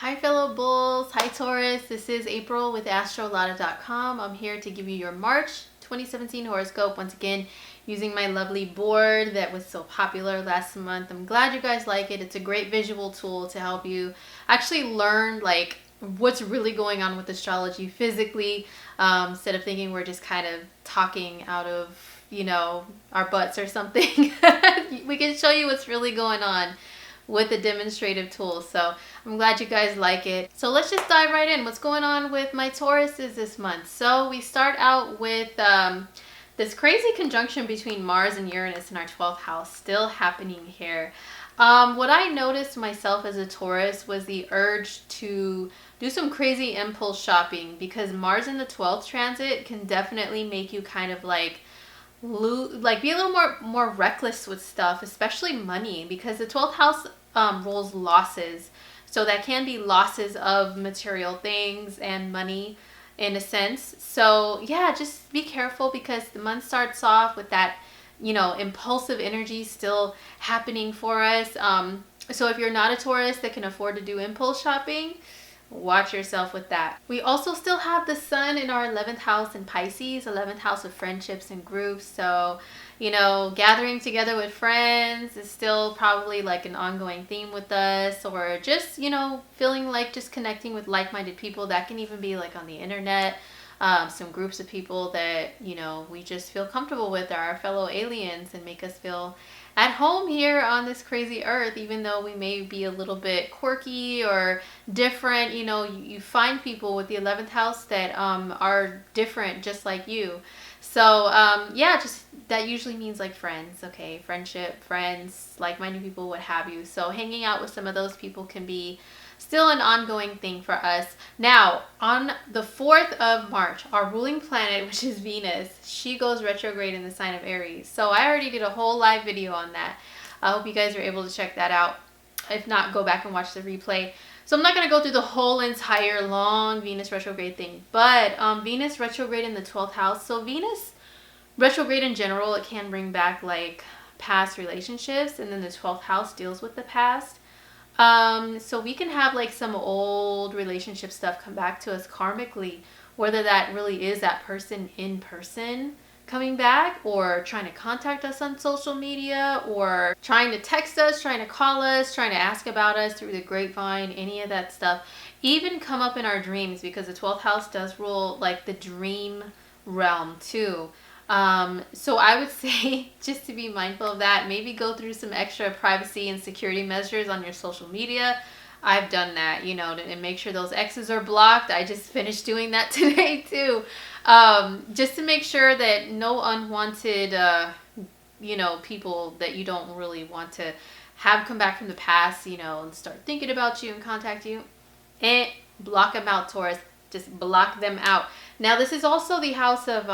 Hi fellow bulls, hi Taurus, this is April with astrology.com. I'm here to give you your March 2017 horoscope once again using my lovely board that was so popular last month. I'm glad you guys like it. It's a great visual tool to help you actually learn like what's really going on with astrology physically, instead of thinking we're just kind of talking out of, our butts or something. We can show you what's really going on with a demonstrative tool. So I'm glad you guys like it. So let's just dive right in. What's going on with my Tauruses this month? So we start out with this crazy conjunction between Mars and Uranus in our 12th house still happening here. What I noticed myself as a Taurus was the urge to do some crazy impulse shopping, because Mars in the 12th transit can definitely make you kind of like be a little more reckless with stuff, especially money, because the 12th house rules losses. So that can be losses of material things and money in a sense. So yeah, just be careful, because the month starts off with that, impulsive energy still happening for us. So if you're not a Taurus that can afford to do impulse shopping, watch yourself with that. We also still have the sun in our 11th house in Pisces, 11th house of friendships and groups. So, gathering together with friends is still probably like an ongoing theme with us, or just, feeling like just connecting with like-minded people. That can even be like on the internet. Some groups of people that, we just feel comfortable with, are our fellow aliens, and make us feel at home here on this crazy earth, even though we may be a little bit quirky or different. You find people with the 11th house that are different just like you. So yeah, just that usually means like friends, okay? Friendship, friends, like-minded people, what have you. So hanging out with some of those people can be still an ongoing thing for us. Now, on the 4th of March, our ruling planet, which is Venus, she goes retrograde in the sign of Aries. So I already did a whole live video on that. I hope you guys are able to check that out. If not, go back and watch the replay. So I'm not going to go through the whole entire long Venus retrograde thing, but Venus retrograde in the 12th house. So Venus retrograde in general, it can bring back like past relationships, and then the 12th house deals with the past. So we can have like some old relationship stuff come back to us karmically, whether that really is that person in person coming back, or trying to contact us on social media, or trying to text us, trying to call us, trying to ask about us through the grapevine. Any of that stuff even come up in our dreams, because the 12th house does rule like the dream realm too. So I would say just to be mindful of that, maybe go through some extra privacy and security measures on your social media. I've done that, and make sure those X's are blocked. I just finished doing that today too. Just to make sure that no unwanted, people that you don't really want to have come back from the past, and start thinking about you and contact you. And block them out, Taurus. Just block them out. Now, this is also the house of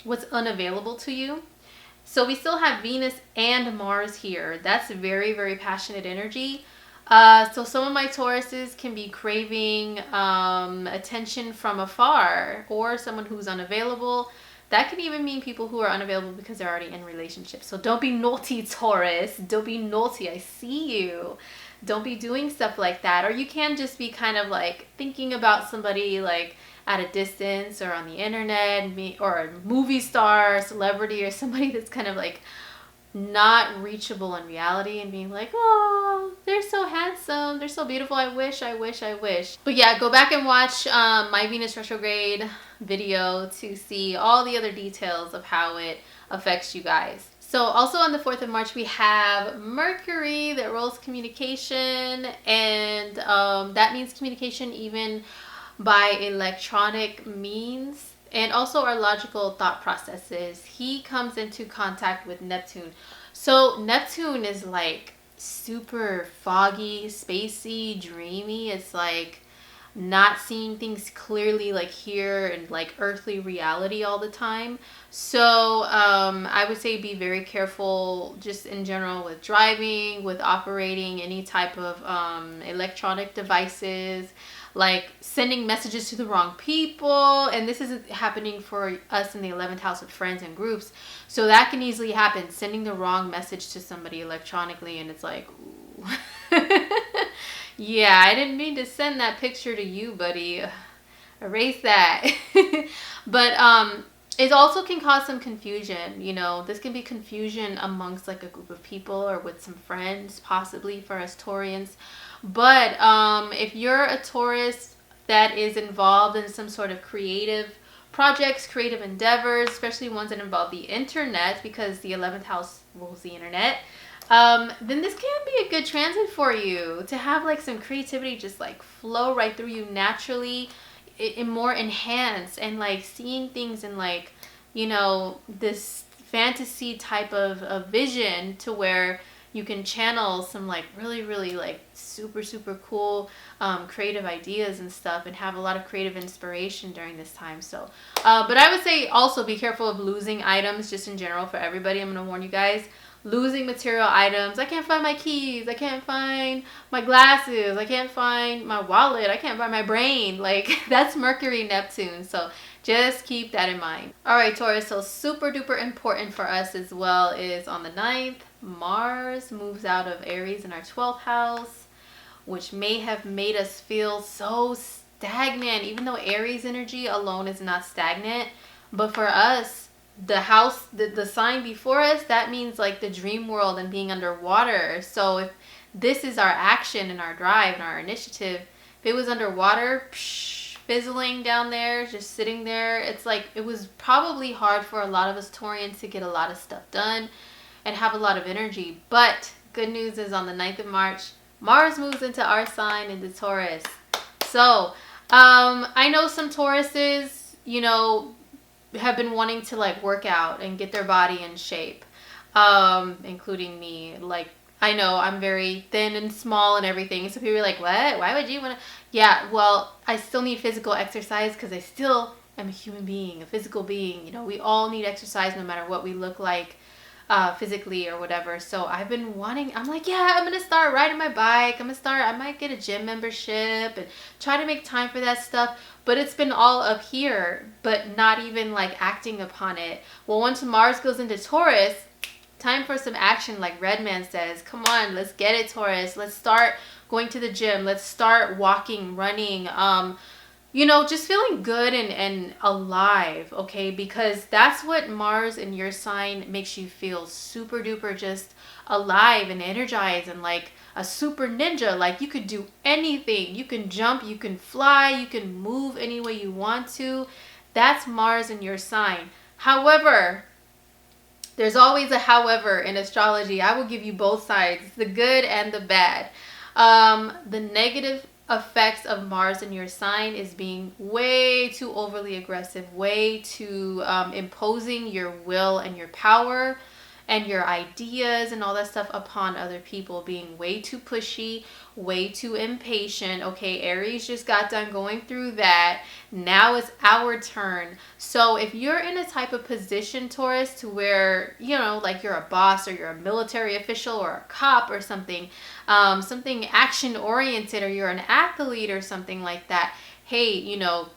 what's unavailable to you. So we still have Venus and Mars here. That's very, very passionate energy. So some of my Tauruses can be craving attention from afar, or someone who's unavailable. That can even mean people who are unavailable because they're already in relationships. So don't be naughty, Taurus. Don't be naughty. I see you. Don't be doing stuff like that. Or you can just be kind of like thinking about somebody like at a distance, or on the internet, or a movie star, celebrity, or somebody that's kind of like not reachable in reality, and being like, oh, they're so handsome, they're so beautiful, I wish. But yeah, go back and watch my Venus retrograde video to see all the other details of how it affects you guys. So also on the 4th of March, we have Mercury that rules communication, and that means communication even by electronic means, and also our logical thought processes. He comes into contact with Neptune. So Neptune is like super foggy, spacey, dreamy. It's like not seeing things clearly, like here in like earthly reality all the time. So I would say be very careful just in general with driving, with operating any type of electronic devices, like sending messages to the wrong people. And this is happening for us in the 11th house of friends and groups. So that can easily happen, sending the wrong message to somebody electronically, and it's like, ooh. Yeah, I didn't mean to send that picture to you, buddy. Erase that. But it also can cause some confusion. You know, this can be confusion amongst like a group of people or with some friends, possibly for us Taurians. But if you're a Taurus that is involved in some sort of creative projects, creative endeavors, especially ones that involve the internet, because the 11th house rules the internet, then this can be a good transit for you to have like some creativity just like flow right through you naturally, in more enhanced, and like seeing things in like, you know, this fantasy type of vision, to where you can channel some like really really like super cool creative ideas and stuff, and have a lot of creative inspiration during this time. So but I would say also be careful of losing items just in general for everybody. I'm going to warn you guys, losing material items. I can't find my keys, I can't find my glasses, I can't find my wallet, I can't find my brain. Like that's Mercury Neptune, so just keep that in mind. All right, Taurus, so super duper important for us as well is on the 9th, Mars moves out of Aries in our 12th house, which may have made us feel so stagnant, even though Aries energy alone is not stagnant. But for us, the house, the sign before us, that means like the dream world and being underwater. So if this is our action and our drive and our initiative, if it was underwater, fizzling down there, just sitting there, it's like it was probably hard for a lot of us Taurians to get a lot of stuff done and have a lot of energy. But good news is on the 9th of March, Mars moves into our sign, into Taurus. So I know some Tauruses, you know, have been wanting to like work out and get their body in shape, including me. Like, I know I'm very thin and small and everything, so people are like, what, why would you want to? Yeah, well, I still need physical exercise because I still am a human being, a physical being. You know, we all need exercise no matter what we look like physically or whatever. So I've been wanting, I'm like, yeah, I'm gonna start riding my bike, I might get a gym membership and try to make time for that stuff. But it's been all up here, but not even like acting upon it. Well, once Mars goes into Taurus, time for some action, like Redman says. Come on, let's get it, Taurus. Let's start going to the gym. Let's start walking, running, you know, just feeling good and alive, okay? Because that's what Mars in your sign makes you feel, super duper just alive and energized and like a super ninja. Like you could do anything. You can jump, you can fly, you can move any way you want to. That's Mars in your sign. However, there's always a however in astrology. I will give you both sides, the good and the bad. The negative effects of Mars in your sign is being way too overly aggressive, way too imposing your will and your power and your ideas and all that stuff upon other people, being way too pushy, way too impatient. Okay, Aries just got done going through that. Now it's our turn. So if you're in a type of position, Taurus, to where, you know, like you're a boss or you're a military official or a cop or something, something action oriented, or you're an athlete or something like that, hey, you know,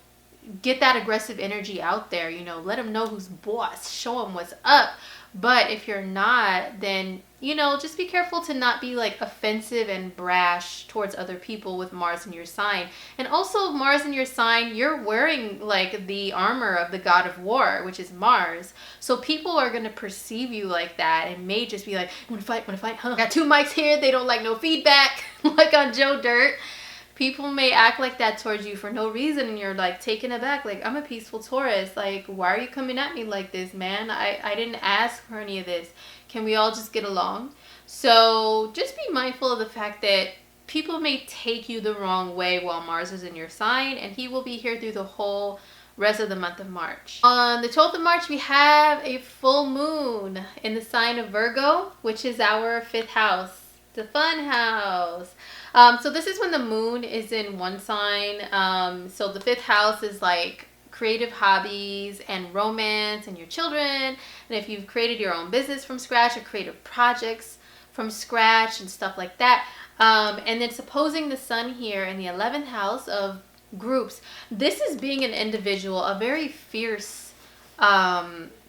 get that aggressive energy out there, you know, let them know who's boss, show them what's up. But if you're not, then, you know, just be careful to not be like offensive and brash towards other people with Mars in your sign. And also Mars in your sign, you're wearing like the armor of the god of war, which is Mars. So people are going to perceive you like that and may just be like, want to fight, huh? Got two mics here, they don't like no feedback, like on Joe Dirt. People may act like that towards you for no reason, and you're like taken aback, like, I'm a peaceful Taurus, like, why are you coming at me like this, man? I didn't ask for any of this. Can we all just get along? So just be mindful of the fact that people may take you the wrong way while Mars is in your sign, and he will be here through the whole rest of the month of March. On the 12th of March, we have a full moon in the sign of Virgo, which is our 5th house, the fun house. So this is when the moon is in one sign. So the 5th house is like creative hobbies and romance and your children. And if you've created your own business from scratch or creative projects from scratch and stuff like that. And then supposing the sun here in the 11th house of groups, this is being an individual, a very fierce,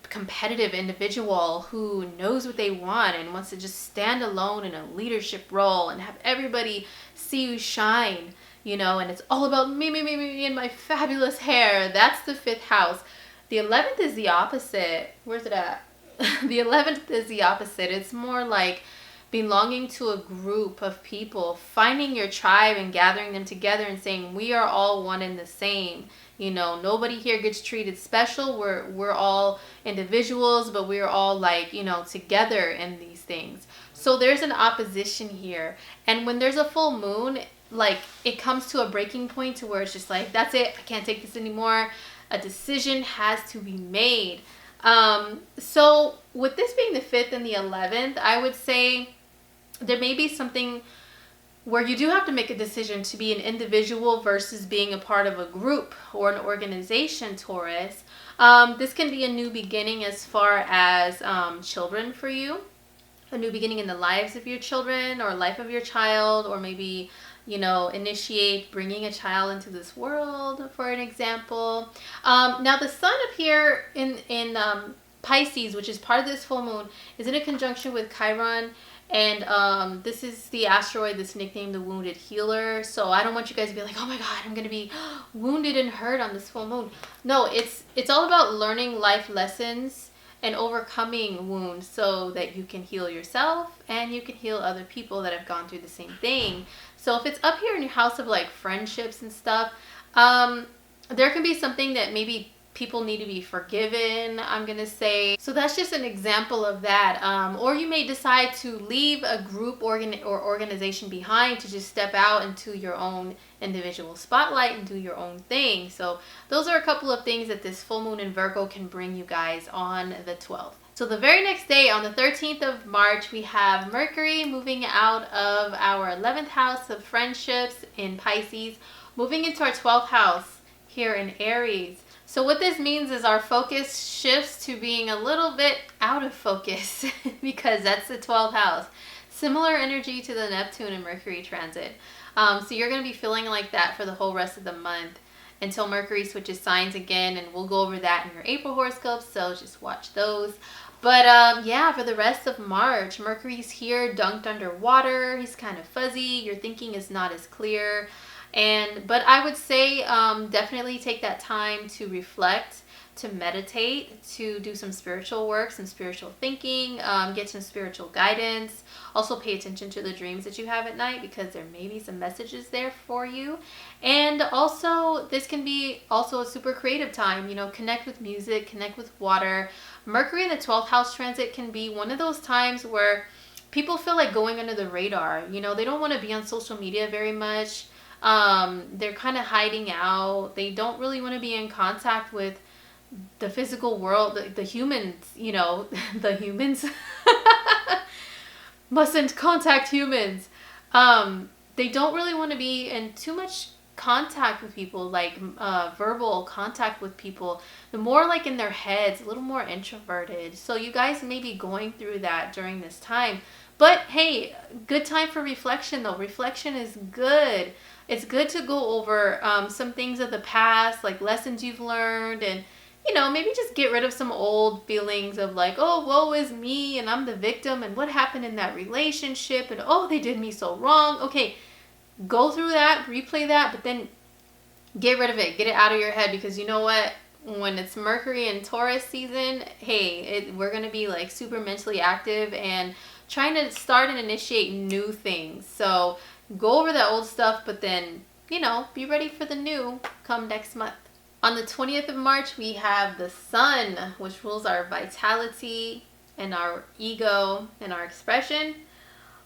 competitive individual who knows what they want and wants to just stand alone in a leadership role and have everybody see you shine, you know, and it's all about me, and my fabulous hair. That's the 5th house. The 11th is the opposite. Where's it at? The 11th is the opposite. It's more like belonging to a group of people, finding your tribe and gathering them together and saying, we are all one and the same. You know, nobody here gets treated special. We're all individuals, but we're all like, you know, together in these things. So there's an opposition here. And when there's a full moon, like it comes to a breaking point to where it's just like, that's it. I can't take this anymore. A decision has to be made. So with this being the 5th and the 11th, I would say there may be something where you do have to make a decision to be an individual versus being a part of a group or an organization, Taurus. This can be a new beginning as far as children for you. A new beginning in the lives of your children or life of your child, or maybe, you know, initiate bringing a child into this world, for an example. Now the sun up here in Pisces, which is part of this full moon, is in a conjunction with Chiron. And this is the asteroid that's nicknamed the Wounded Healer. So I don't want you guys to be like, oh my God, I'm going to be wounded and hurt on this full moon. No, it's all about learning life lessons and overcoming wounds so that you can heal yourself and you can heal other people that have gone through the same thing. So if it's up here in your house of like friendships and stuff, there can be something that maybe people need to be forgiven, I'm gonna say. So that's just an example of that. Or you may decide to leave a group or organization behind to just step out into your own individual spotlight and do your own thing. So those are a couple of things that this full moon in Virgo can bring you guys on the 12th. So the very next day, on the 13th of March, we have Mercury moving out of our 11th house of friendships in Pisces, moving into our 12th house here in Aries. So what this means is our focus shifts to being a little bit out of focus because that's the 12th house. Similar energy to the Neptune and Mercury transit. So you're going to be feeling like that for the whole rest of the month until Mercury switches signs again, and we'll go over that in your April horoscopes, so just watch those. But yeah, for the rest of March, Mercury's here dunked underwater. He's kind of fuzzy. Your thinking is not as clear. But I would say definitely take that time to reflect, to meditate, to do some spiritual work, some spiritual thinking, get some spiritual guidance. Also pay attention to the dreams that you have at night because there may be some messages there for you. And also this can be also a super creative time, you know, connect with music, connect with water. Mercury in the 12th house transit can be one of those times where people feel like going under the radar. You know, they don't want to be on social media very much. They're kind of hiding out. They don't really want to be in contact with the physical world, the humans, you know, the humans mustn't contact humans. They don't really want to be in too much contact with people, like verbal contact with people. The more like in their heads, a little more introverted. So you guys may be going through that during this time. But hey, good time for reflection though. Reflection is good. It's good to go over some things of the past, like lessons you've learned, and, you know, maybe just get rid of some old feelings of like, oh, woe is me, and I'm the victim, and what happened in that relationship, and oh, they did me so wrong. Okay, go through that, replay that, but then get rid of it. Get it out of your head, because you know what? When it's Mercury and Taurus season, hey, we're going to be like super mentally active and trying to start and initiate new things. So go over that old stuff, but then, you know, be ready for the new come next month. On the 20th of March, we have the sun, which rules our vitality and our ego and our expression.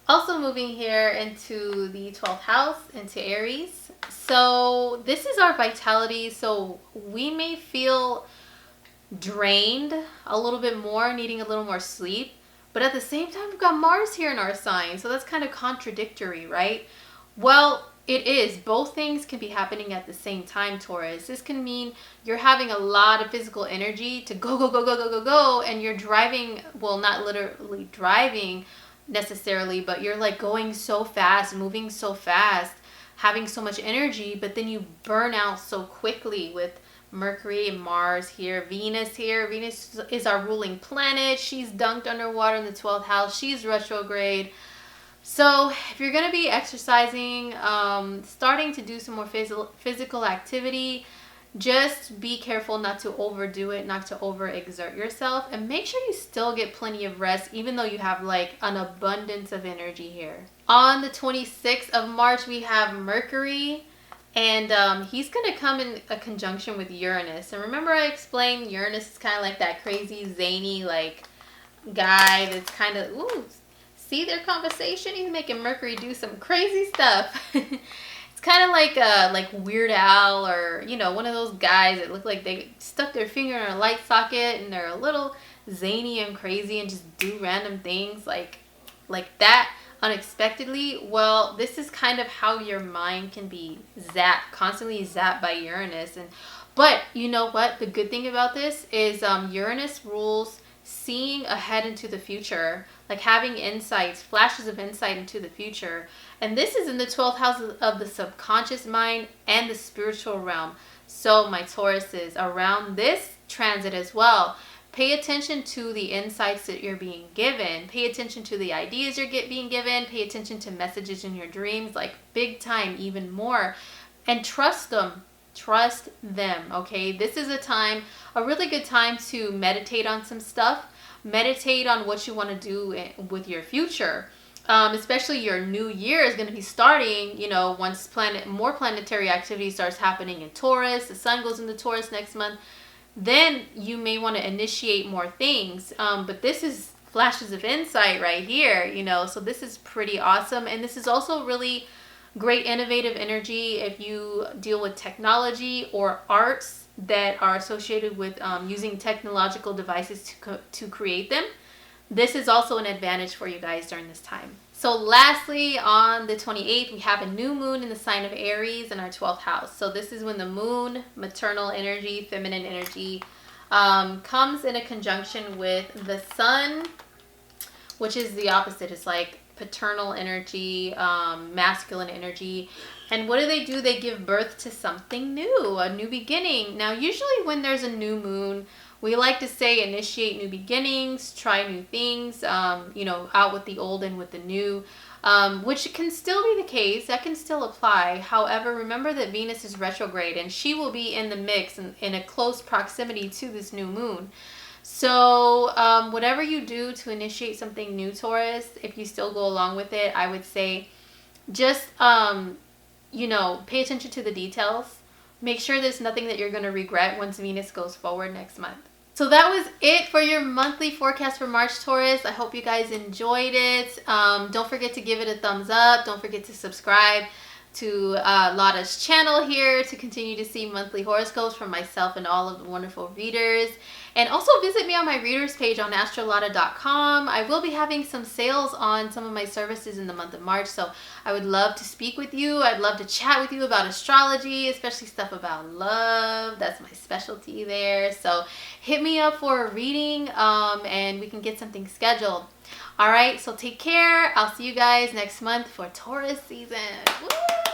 Also moving here into the 12th house, into Aries. So this is our vitality. So we may feel drained a little bit more, needing a little more sleep. But at the same time, we've got Mars here in our sign. So that's kind of contradictory, right? Well, it is. Both things can be happening at the same time, Taurus. This can mean you're having a lot of physical energy to go, and you're driving, well, not literally driving necessarily, but you're like going so fast, moving so fast, having so much energy, but then you burn out so quickly with Mercury and Mars here, Venus here. Venus is our ruling planet. She's dunked underwater in the 12th house. She's retrograde. So if you're going to be exercising, starting to do some more physical activity, just be careful not to overdo it, not to overexert yourself, and make sure you still get plenty of rest, even though you have like an abundance of energy here. On the 26th of March, we have Mercury, and he's going to come in a conjunction with Uranus. And remember I explained Uranus is kind of like that crazy, zany, like guy that's kind of, ooh, see their conversation? He's making Mercury do some crazy stuff. It's kind of like Weird Al, or, you know, one of those guys that look like they stuck their finger in a light socket and they're a little zany and crazy and just do random things like that unexpectedly. Well, this is kind of how your mind can be constantly zapped by Uranus. But you know what? The good thing about this is Uranus rules seeing ahead into the future, like having insights, flashes of insight into the future. And this is in the 12th house of the subconscious mind and the spiritual realm. So my Tauruses, around this transit as well, pay attention to the insights that you're being given. Pay attention to the ideas you're being given. Pay attention to messages in your dreams, like big time, even more. And trust them. Trust them, okay? This is a really good time to meditate on some stuff. Meditate on what you want to do with your future. Especially your new year is going to be starting, you know, once more planetary activity starts happening in Taurus. The sun goes into Taurus next month. Then you may want to initiate more things. But this is flashes of insight right here, you know, so this is pretty awesome. And this is also really great innovative energy if you deal with technology or arts that are associated with using technological devices to create them. This is also an advantage for you guys during this time. So lastly, on the 28th, we have a new moon in the sign of Aries in our 12th house. So this is when the moon, maternal energy, feminine energy, comes in a conjunction with the sun, which is the opposite. It's like paternal energy, masculine energy. And what do? They give birth to something new, a new beginning. Now, usually when there's a new moon, we like to say initiate new beginnings, try new things, you know, out with the old and with the new, which can still be the case. That can still apply. However, remember that Venus is retrograde and she will be in the mix in a close proximity to this new moon. So whatever you do to initiate something new, Taurus, if you still go along with it, I would say just, you know, pay attention to the details. Make sure there's nothing that you're going to regret once Venus goes forward next month. So that was it for your monthly forecast for March, Taurus. I hope you guys enjoyed it. Don't forget to give it a thumbs up. Don't forget to subscribe to Lada's channel here to continue to see monthly horoscopes from myself and all of the wonderful readers. And also visit me on my readers page on astrolada.com. I will be having some sales on some of my services in the month of March, so I would love to speak with you. I'd love to chat with you about astrology, especially stuff about love. That's my specialty there. So hit me up for a reading and we can get something scheduled. All right, so take care. I'll see you guys next month for Taurus season. Woo!